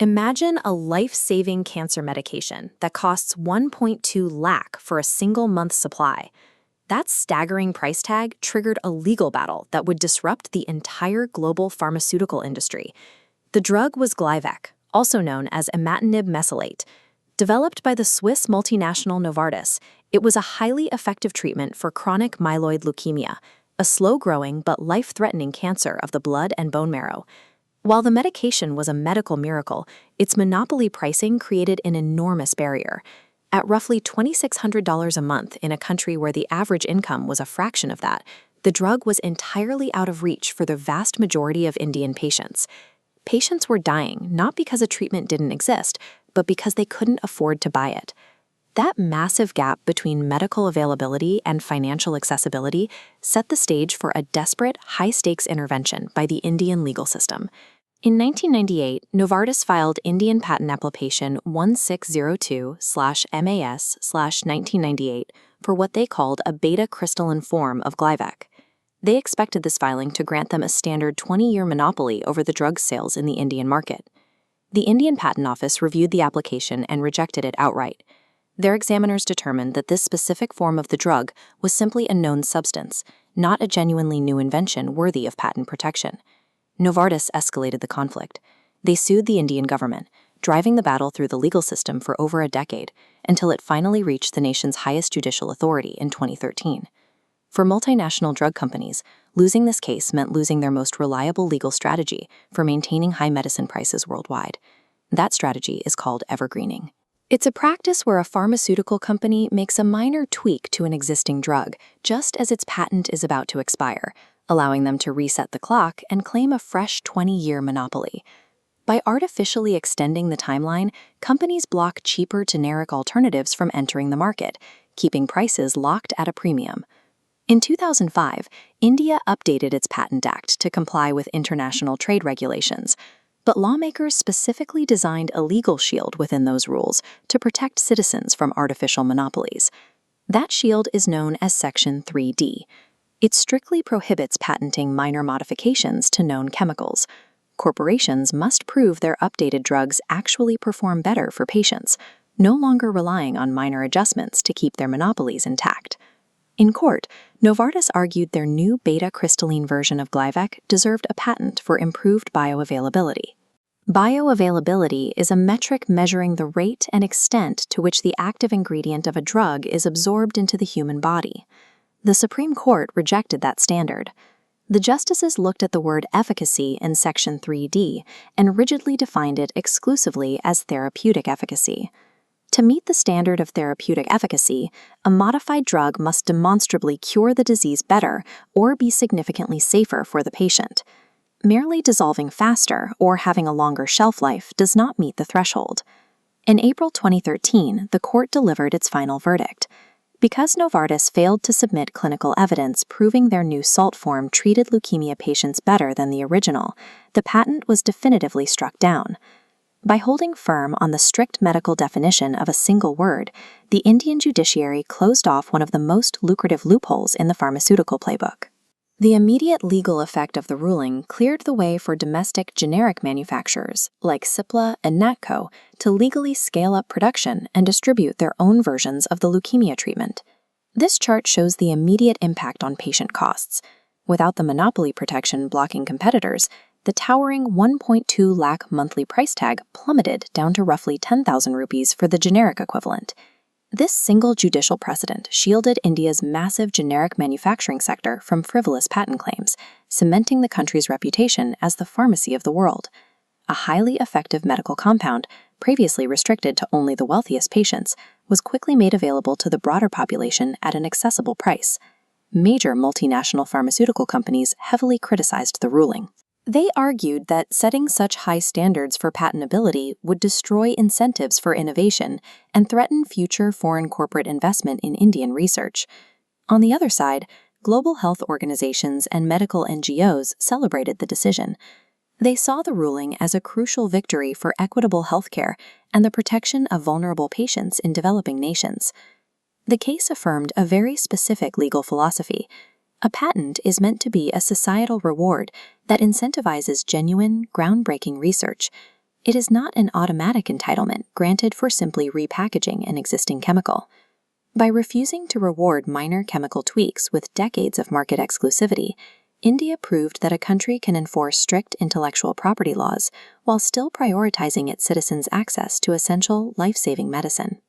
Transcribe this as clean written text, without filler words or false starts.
Imagine a life-saving cancer medication that costs 1.2 lakh for a single month supply. That staggering price tag triggered a legal battle that would disrupt the entire global pharmaceutical industry. The drug was Glivec, also known as imatinib mesylate. Developed by the Swiss multinational Novartis, it was a highly effective treatment for chronic myeloid leukemia, a slow-growing but life-threatening cancer of the blood and bone marrow. While the medication was a medical miracle, its monopoly pricing created an enormous barrier. At roughly $2,600 a month in a country where the average income was a fraction of that, the drug was entirely out of reach for the vast majority of Indian patients. Patients were dying not because a treatment didn't exist, but because they couldn't afford to buy it. That massive gap between medical availability and financial accessibility set the stage for a desperate, high-stakes intervention by the Indian legal system. In 1998, Novartis filed Indian Patent Application 1602/MAS/1998 for what they called a beta-crystalline form of Glivec. They expected this filing to grant them a standard 20-year monopoly over the drug's sales in the Indian market. The Indian Patent Office reviewed the application and rejected it outright. Their examiners determined that this specific form of the drug was simply a known substance, not a genuinely new invention worthy of patent protection. Novartis escalated the conflict. They sued the Indian government, driving the battle through the legal system for over a decade, until it finally reached the nation's highest judicial authority in 2013. For multinational drug companies, losing this case meant losing their most reliable legal strategy for maintaining high medicine prices worldwide. That strategy is called evergreening. It's a practice where a pharmaceutical company makes a minor tweak to an existing drug just as its patent is about to expire, allowing them to reset the clock and claim a fresh 20-year monopoly. By artificially extending the timeline, companies block cheaper generic alternatives from entering the market, keeping prices locked at a premium. In 2005, India updated its Patent Act to comply with international trade regulations, but lawmakers specifically designed a legal shield within those rules to protect citizens from artificial monopolies. That shield is known as Section 3D. It strictly prohibits patenting minor modifications to known chemicals. Corporations must prove their updated drugs actually perform better for patients, no longer relying on minor adjustments to keep their monopolies intact. In court, Novartis argued their new beta-crystalline version of Glivec deserved a patent for improved bioavailability. Bioavailability is a metric measuring the rate and extent to which the active ingredient of a drug is absorbed into the human body. The Supreme Court rejected that standard. The justices looked at the word efficacy in Section 3D and rigidly defined it exclusively as therapeutic efficacy. To meet the standard of therapeutic efficacy, a modified drug must demonstrably cure the disease better or be significantly safer for the patient. Merely dissolving faster or having a longer shelf life does not meet the threshold. In April 2013, the court delivered its final verdict. Because Novartis failed to submit clinical evidence proving their new salt form treated leukemia patients better than the original, the patent was definitively struck down. By holding firm on the strict medical definition of a single word, the Indian judiciary closed off one of the most lucrative loopholes in the pharmaceutical playbook. The immediate legal effect of the ruling cleared the way for domestic generic manufacturers, like Cipla and Natco, to legally scale up production and distribute their own versions of the leukemia treatment. This chart shows the immediate impact on patient costs. Without the monopoly protection blocking competitors, the towering 1.2 lakh monthly price tag plummeted down to roughly 10,000 rupees for the generic equivalent. This single judicial precedent shielded India's massive generic manufacturing sector from frivolous patent claims, cementing the country's reputation as the pharmacy of the world. A highly effective medical compound, previously restricted to only the wealthiest patients, was quickly made available to the broader population at an accessible price. Major multinational pharmaceutical companies heavily criticized the ruling. They argued that setting such high standards for patentability would destroy incentives for innovation and threaten future foreign corporate investment in Indian research. On the other side, global health organizations and medical NGOs celebrated the decision. They saw the ruling as a crucial victory for equitable healthcare and the protection of vulnerable patients in developing nations. The case affirmed a very specific legal philosophy. A patent is meant to be a societal reward that incentivizes genuine, groundbreaking research. It is not an automatic entitlement granted for simply repackaging an existing chemical. By refusing to reward minor chemical tweaks with decades of market exclusivity, India proved that a country can enforce strict intellectual property laws while still prioritizing its citizens' access to essential, life-saving medicine.